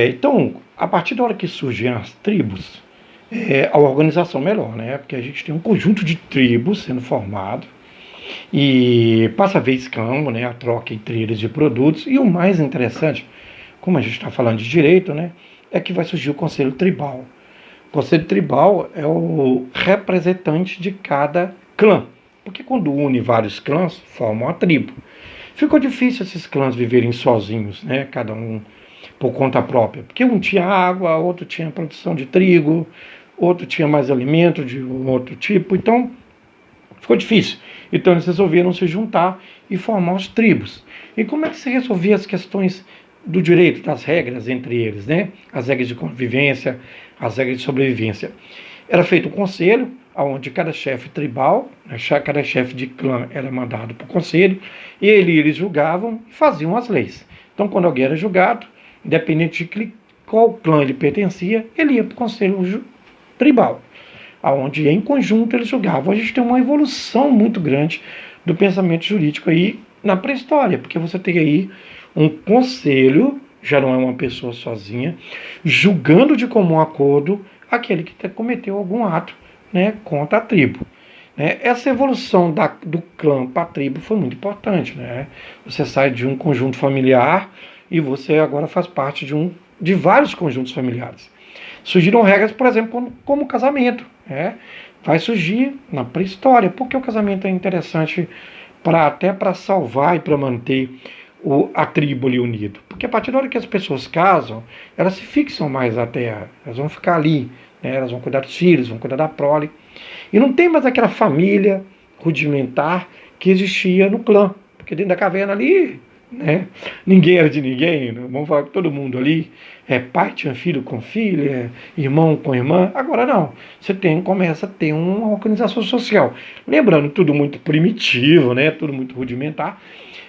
Então, a partir da hora que surgem as tribos, a organização melhor, né? Porque a gente tem um conjunto de tribos sendo formado e passa a haver escambo, né? A troca entre eles de produtos. E o mais interessante, como a gente está falando de direito, né? É que vai surgir o Conselho Tribal. O Conselho Tribal é o representante de cada clã. Porque quando une vários clãs, formam uma tribo. Ficou difícil esses clãs viverem sozinhos, né? Cada um por conta própria. Porque um tinha água, outro tinha produção de trigo, outro tinha mais alimento de um outro tipo. Então, ficou difícil. Então, eles resolveram se juntar e formar as tribos. E como é que se resolvia as questões do direito, das regras entre eles, né? As regras de convivência, as regras de sobrevivência. Era feito um conselho, onde cada chefe tribal, cada chefe de clã era mandado para o conselho, e eles julgavam e faziam as leis. Então, quando alguém era julgado, independente de qual clã ele pertencia, ele ia para o conselho tribal, onde em conjunto eles julgavam. A gente tem uma evolução muito grande do pensamento jurídico aí na pré-história, porque você tem aí um conselho, já não é uma pessoa sozinha, julgando de comum acordo aquele que cometeu algum ato, né, contra a tribo. Essa evolução do clã para a tribo foi muito importante. Né? Você sai de um conjunto familiar e você agora faz parte de vários conjuntos familiares. Surgiram regras, por exemplo, como o casamento. Vai surgir na pré-história. Porque o casamento é interessante até para salvar e para manter a tribo ali unida. Porque a partir da hora que as pessoas casam, elas se fixam mais na terra. Elas vão ficar ali. Elas vão cuidar dos filhos, vão cuidar da prole. E não tem mais aquela família rudimentar que existia no clã. Porque dentro da caverna ali, ninguém era de ninguém. Vamos falar que todo mundo ali pai tinha filho com filha, irmão com irmã. Agora não. Você começa a ter uma organização social. Lembrando, tudo muito primitivo, tudo muito rudimentar.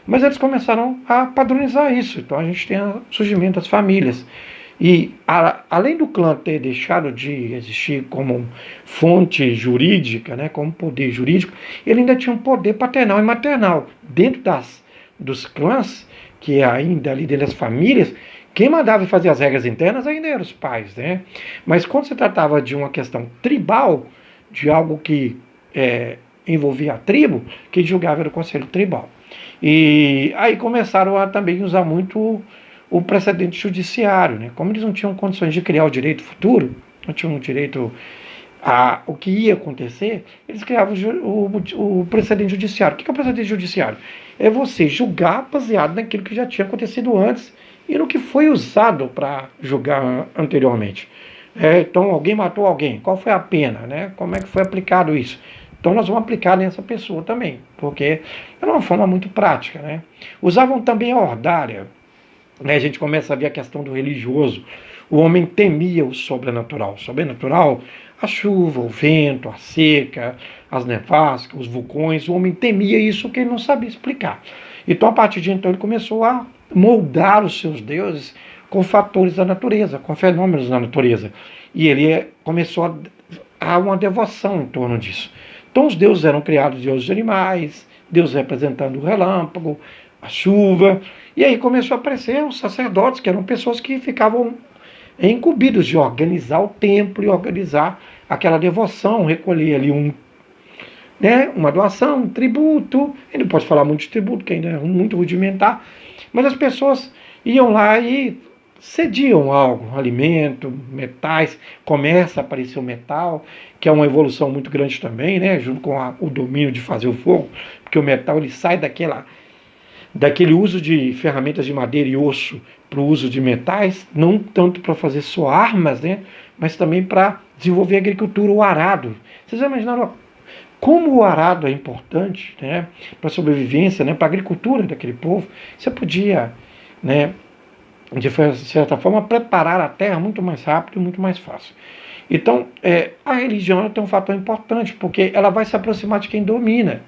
Mas eles começaram a padronizar isso. Então a gente tem o surgimento das famílias. E além do clã ter deixado de existir como fonte jurídica, como poder jurídico, ele ainda tinha um poder paternal e maternal. Dentro dos clãs, que ainda ali dentro das famílias, quem mandava fazer as regras internas ainda eram os pais. Mas quando se tratava de uma questão tribal, de algo que envolvia a tribo, quem julgava era o conselho tribal. E aí começaram a também usar muito o precedente judiciário. Como eles não tinham condições de criar o direito futuro, não tinham direito o que ia acontecer, eles criavam o precedente judiciário. O que é o precedente judiciário? É você julgar baseado naquilo que já tinha acontecido antes e no que foi usado para julgar anteriormente. Então, alguém matou alguém, qual foi a pena? Como é que foi aplicado isso? Então nós vamos aplicar nessa pessoa também, porque é uma forma muito prática. Usavam também a ordália. A gente começa a ver a questão do religioso. O homem temia o sobrenatural. Sobrenatural, a chuva, o vento, a seca, as nevascas, os vulcões. O homem temia isso que ele não sabia explicar. Então, a partir de então, ele começou a moldar os seus deuses com fatores da natureza, com fenômenos da natureza. E ele começou a uma devoção em torno disso. Então, os deuses eram criados de outros animais, Deus representando o relâmpago, a chuva. E aí começou a aparecer os sacerdotes, que eram pessoas que ficavam incumbidos de organizar o templo e organizar aquela devoção, recolher ali uma doação, um tributo. Ele não pode falar muito de tributo, que ainda é muito rudimentar, mas as pessoas iam lá e cediam algo, alimento, metais. Começa a aparecer o metal, que é uma evolução muito grande também, junto com o domínio de fazer o fogo, porque o metal ele sai daquele uso de ferramentas de madeira e osso para o uso de metais, não tanto para fazer só armas, mas também para desenvolver a agricultura, o arado. Vocês já imaginaram como o arado é importante para a sobrevivência, para a agricultura daquele povo? Você podia, de certa forma, preparar a terra muito mais rápido e muito mais fácil. Então, a religião tem um fator importante, porque ela vai se aproximar de quem domina.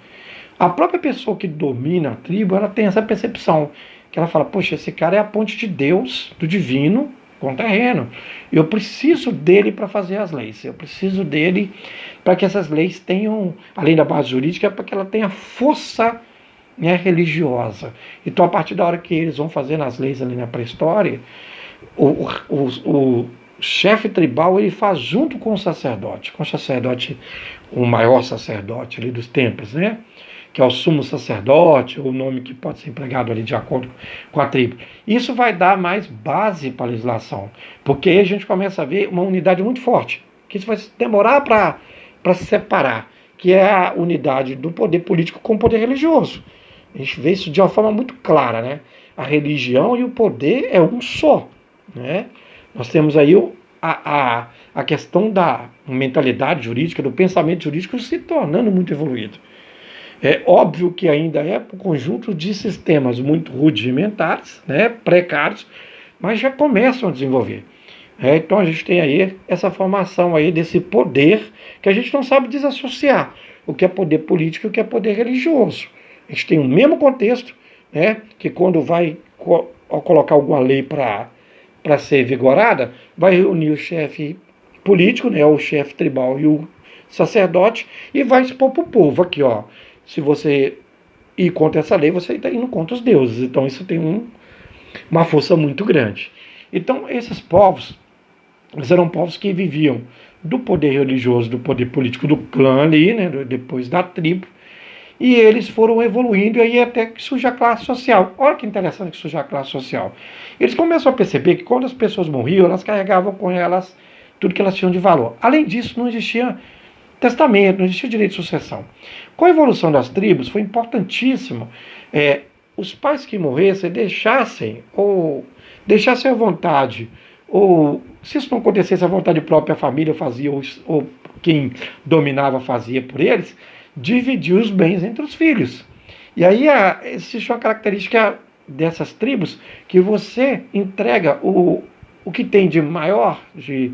A própria pessoa que domina a tribo, ela tem essa percepção, que ela fala, poxa, esse cara é a ponte de Deus, do divino, com o terreno. Eu preciso dele para fazer as leis, eu preciso dele para que essas leis tenham, além da base jurídica, para que ela tenha força religiosa. Então, a partir da hora que eles vão fazendo as leis ali na pré-história, O chefe tribal ele faz junto com o sacerdote, o maior sacerdote ali dos templos, né? Que é o sumo sacerdote, o nome que pode ser empregado ali de acordo com a tribo. Isso vai dar mais base para a legislação, porque aí a gente começa a ver uma unidade muito forte, que isso vai demorar para se separar, que é a unidade do poder político com o poder religioso. A gente vê isso de uma forma muito clara, né? A religião e o poder é um só, né? Nós temos aí a questão da mentalidade jurídica, do pensamento jurídico se tornando muito evoluído. É óbvio que ainda é um conjunto de sistemas muito rudimentares, né, precários, mas já começam a desenvolver. Então a gente tem aí essa formação aí desse poder que a gente não sabe desassociar o que é poder político e o que é poder religioso. A gente tem o mesmo contexto, né, que quando vai colocar alguma lei para ser vigorada, vai reunir o chefe político, né, o chefe tribal e o sacerdote, e vai expor para o povo aqui, ó. Se você ir contra essa lei, você está indo contra os deuses. Então isso tem uma força muito grande. Então esses povos, eles eram povos que viviam do poder religioso, do poder político do clã ali, né, depois da tribo, e eles foram evoluindo, e aí até que surge a classe social. Olha que interessante que surge a classe social. Eles começam a perceber que quando as pessoas morriam, elas carregavam com elas tudo que elas tinham de valor. Além disso, não existia testamento, não existia direito de sucessão. Com a evolução das tribos, foi importantíssimo os pais que morressem deixassem à vontade, ou se isso não acontecesse, a vontade própria, a família fazia, ou quem dominava fazia por eles, dividir os bens entre os filhos. E aí existe uma característica dessas tribos que você entrega o que tem de maior, de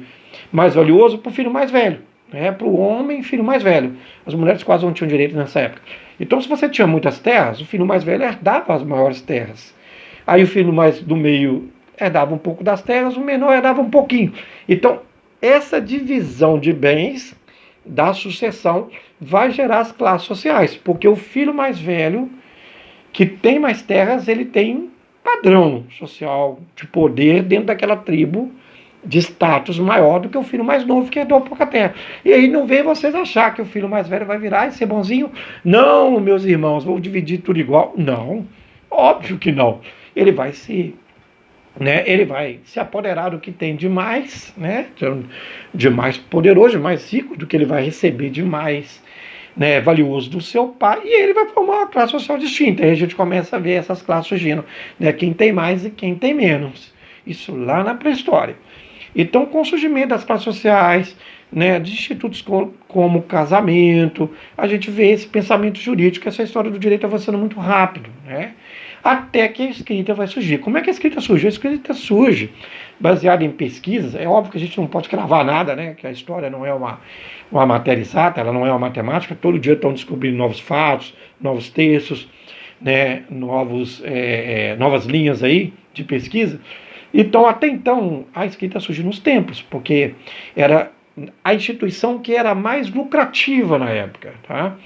mais valioso, para o filho mais velho. Para o homem, filho mais velho. As mulheres quase não tinham direito nessa época. Então, se você tinha muitas terras, o filho mais velho herdava as maiores terras. Aí o filho mais do meio herdava um pouco das terras, o menor herdava um pouquinho. Então, essa divisão de bens da sucessão vai gerar as classes sociais, porque o filho mais velho, que tem mais terras, ele tem um padrão social de poder dentro daquela tribo, de status maior do que o filho mais novo que herdou pouca terra. E aí não vem vocês achar que o filho mais velho vai virar e ser bonzinho. Não, meus irmãos, vou dividir tudo igual. Não, óbvio que não. Ele vai se apoderar do que tem de mais, né, de mais poderoso, de mais rico, do que ele vai receber de mais, né, valioso do seu pai, e ele vai formar uma classe social distinta. Aí a gente começa a ver essas classes surgindo, né, quem tem mais e quem tem menos. Isso lá na pré-história. Então, com o surgimento das classes sociais, né, de institutos como casamento, a gente vê esse pensamento jurídico, essa história do direito avançando muito rápido, né, até que a escrita vai surgir. Como é que a escrita surge? A escrita surge baseada em pesquisas. É óbvio que a gente não pode cravar nada, né, que a história não é uma matéria exata, ela não é uma matemática. Todo dia estão descobrindo novos fatos, novos textos, né, novas linhas aí de pesquisa. Então, até então, a escrita surgiu nos templos, porque era a instituição que era mais lucrativa na época. Tá?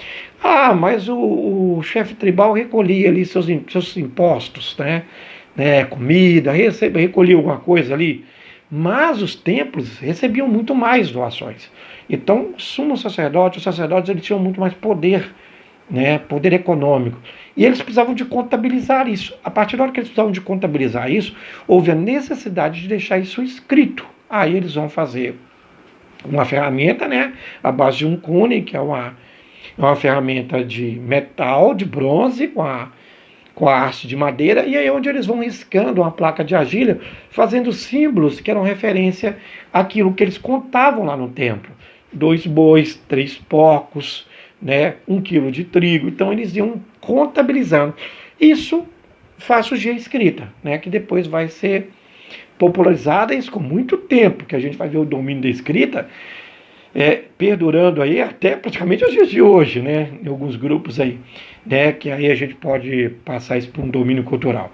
Mas o chefe tribal recolhia ali seus impostos, né, comida, recolhia alguma coisa ali, mas os templos recebiam muito mais doações. Então, sumo sacerdote, os sacerdotes eles tinham muito mais poder, né, poder econômico. E eles precisavam de contabilizar isso. A partir da hora que eles precisavam de contabilizar isso, houve a necessidade de deixar isso escrito. Aí eles vão fazer uma ferramenta, né, à base de um cune, que é uma ferramenta de metal, de bronze, com a haste de madeira, e aí é onde eles vão riscando uma placa de argila, fazendo símbolos que eram referência àquilo que eles contavam lá no templo. 2 bois, 3 porcos, né, 1 quilo de trigo. Então eles iam contabilizando. Isso faz surgir a escrita, né, que depois vai ser popularizada, isso com muito tempo, que a gente vai ver o domínio da escrita perdurando aí até praticamente os dias de hoje, né, em alguns grupos aí, né, que aí a gente pode passar isso para um domínio cultural.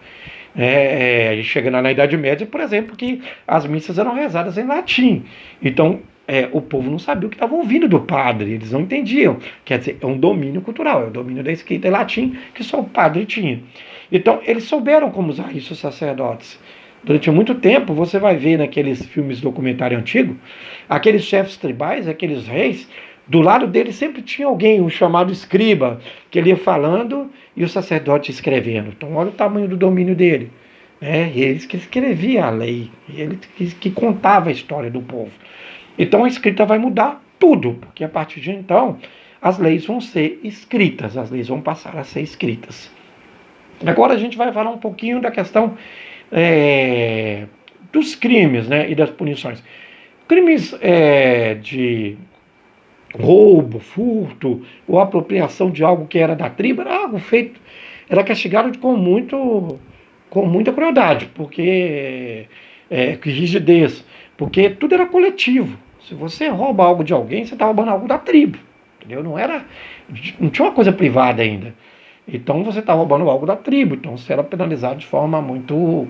Chegando na Idade Média, por exemplo, que as missas eram rezadas em latim. Então, o povo não sabia o que estava ouvindo do padre, eles não entendiam. Quer dizer, é um domínio cultural, é o domínio da escrita em latim que só o padre tinha. Então, eles souberam como usar isso, os sacerdotes. Durante muito tempo, você vai ver naqueles filmes documentário antigo, aqueles chefes tribais, aqueles reis, do lado deles sempre tinha alguém, um chamado escriba, que ele ia falando e o sacerdote escrevendo. Então, olha o tamanho do domínio dele. Eles que escrevia a lei, ele que contava a história do povo. Então, a escrita vai mudar tudo, porque a partir de então, as leis vão ser escritas, as leis vão passar a ser escritas. Agora a gente vai falar um pouquinho da questão dos crimes, né, e das punições. Crimes de roubo, furto ou apropriação de algo que era da tribo era algo feito, era castigado com muita crueldade, porque que rigidez, porque tudo era coletivo. Se você rouba algo de alguém, você está roubando algo da tribo, entendeu? Não tinha uma coisa privada ainda. Então você está roubando algo da tribo, então você era penalizado de forma muito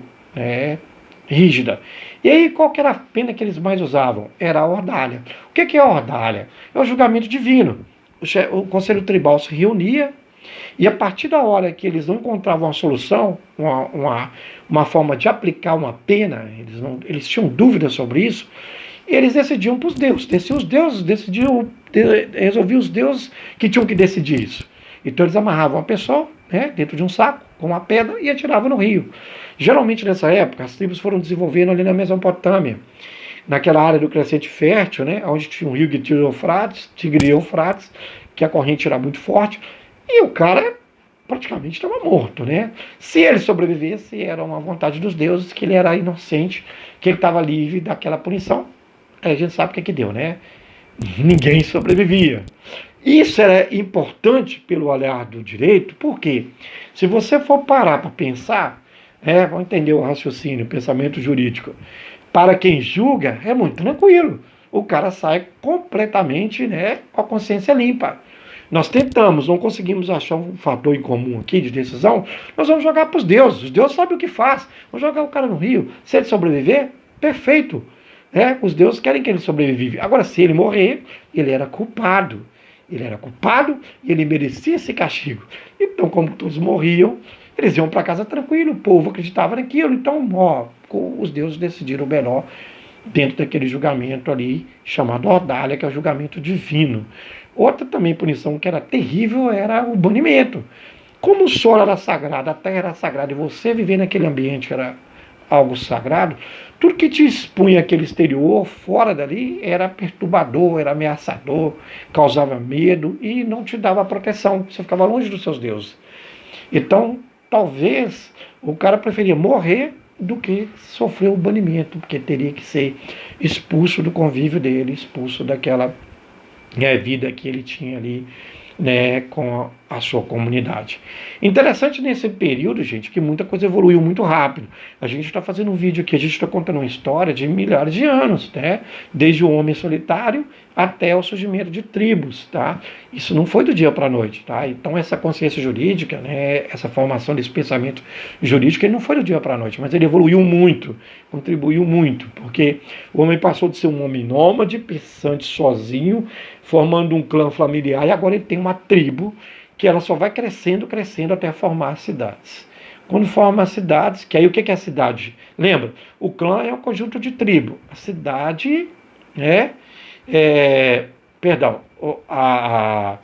rígida. E aí, qual que era a pena que eles mais usavam? Era a ordalha. O que é a ordalha? É o julgamento divino. O conselho tribal se reunia e a partir da hora que eles não encontravam uma solução, uma forma de aplicar uma pena, eles tinham dúvidas sobre isso, eles decidiam para os deuses. Os deuses resolviam os deuses que tinham que decidir isso. Então eles amarravam a pessoa dentro de um saco, com uma pedra, e atiravam no rio. Geralmente nessa época, as tribos foram desenvolvendo ali na Mesopotâmia, naquela área do crescente fértil, onde tinha um rio de Tigre e Eufrates, que a corrente era muito forte, e o cara praticamente estava morto, Se ele sobrevivesse, era uma vontade dos deuses, que ele era inocente, que ele estava livre daquela punição. Aí a gente sabe o que deu, Ninguém sobrevivia. Isso era importante pelo olhar do direito, porque se você for parar para pensar, vamos entender o raciocínio, o pensamento jurídico, para quem julga é muito tranquilo. O cara sai completamente com a consciência limpa. Nós tentamos, não conseguimos achar um fator em comum aqui de decisão, nós vamos jogar para os deuses. Os deuses sabem o que faz. Vamos jogar o cara no rio. Se ele sobreviver, perfeito. Os deuses querem que ele sobreviva. Agora, se ele morrer, ele era culpado. Ele era culpado e ele merecia esse castigo. Então, como todos morriam, eles iam para casa tranquilo, o povo acreditava naquilo. Então, os deuses decidiram o melhor dentro daquele julgamento ali, chamado Ordalha, que é o julgamento divino. Outra também punição que era terrível era o banimento. Como o solo era sagrado, a terra era sagrada, e você viver naquele ambiente que era algo sagrado, tudo que te expunha aquele exterior, fora dali, era perturbador, era ameaçador, causava medo e não te dava proteção. Você ficava longe dos seus deuses. Então, talvez o cara preferia morrer do que sofrer o banimento, porque teria que ser expulso do convívio dele, expulso daquela vida que ele tinha ali, com a sua comunidade. Interessante nesse período, gente, que muita coisa evoluiu muito rápido. A gente está fazendo um vídeo aqui, a gente está contando uma história de milhares de anos, desde o homem solitário até o surgimento de tribos, Isso não foi do dia para a noite, Então essa consciência jurídica, essa formação desse pensamento jurídico, ele não foi do dia para a noite, mas ele evoluiu muito, contribuiu muito, porque o homem passou de ser um homem nômade, pensante sozinho, formando um clã familiar, e agora ele tem uma tribo que ela só vai crescendo, crescendo até formar cidades. Quando forma cidades, que aí o que é a cidade? Lembra, o clã é um conjunto de tribo. A cidade perdão, a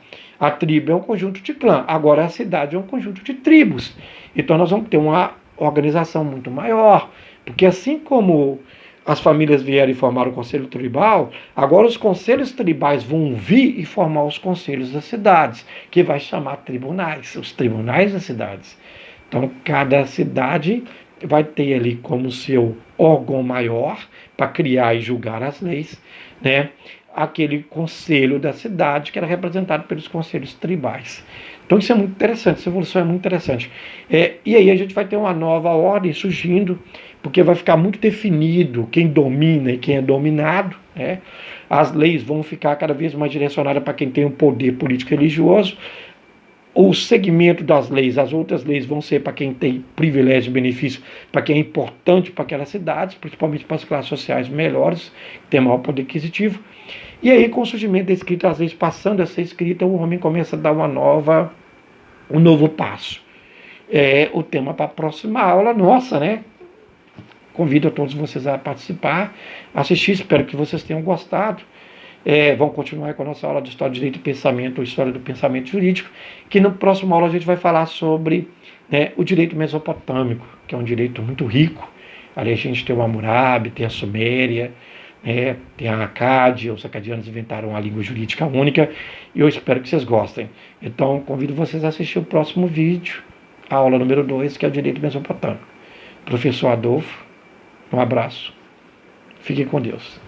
tribo é um conjunto de clã. Agora a cidade é um conjunto de tribos. Então nós vamos ter uma organização muito maior, porque assim como as famílias vieram e formaram o conselho tribal, agora os conselhos tribais vão vir e formar os conselhos das cidades, que vai chamar tribunais, os tribunais das cidades. Então, cada cidade vai ter ali como seu órgão maior para criar e julgar as leis, aquele conselho da cidade que era representado pelos conselhos tribais. Então isso é muito interessante, essa evolução é muito interessante. E aí a gente vai ter uma nova ordem surgindo, porque vai ficar muito definido quem domina e quem é dominado. As leis vão ficar cada vez mais direcionadas para quem tem o poder político e religioso. O segmento das leis, as outras leis vão ser para quem tem privilégio e benefício, para quem é importante para aquelas cidades, principalmente para as classes sociais melhores, que têm maior poder aquisitivo. E aí, com o surgimento da escrita, as leis passando a ser escrita, o homem começa a dar um novo passo. O tema para a próxima aula nossa, convido a todos vocês a participar, assistir, espero que vocês tenham gostado. Vamos continuar com a nossa aula de História do Direito e Pensamento, ou História do Pensamento Jurídico, que no próximo aula a gente vai falar sobre, né, o direito mesopotâmico, que é um direito muito rico. Ali a gente tem o Hammurabi, tem a Suméria, tem a Acádia, os acadianos inventaram uma língua jurídica única, e eu espero que vocês gostem. Então, convido vocês a assistir o próximo vídeo, a aula número 2, que é o direito mesopotâmico. Professor Adolfo, um abraço. Fiquem com Deus.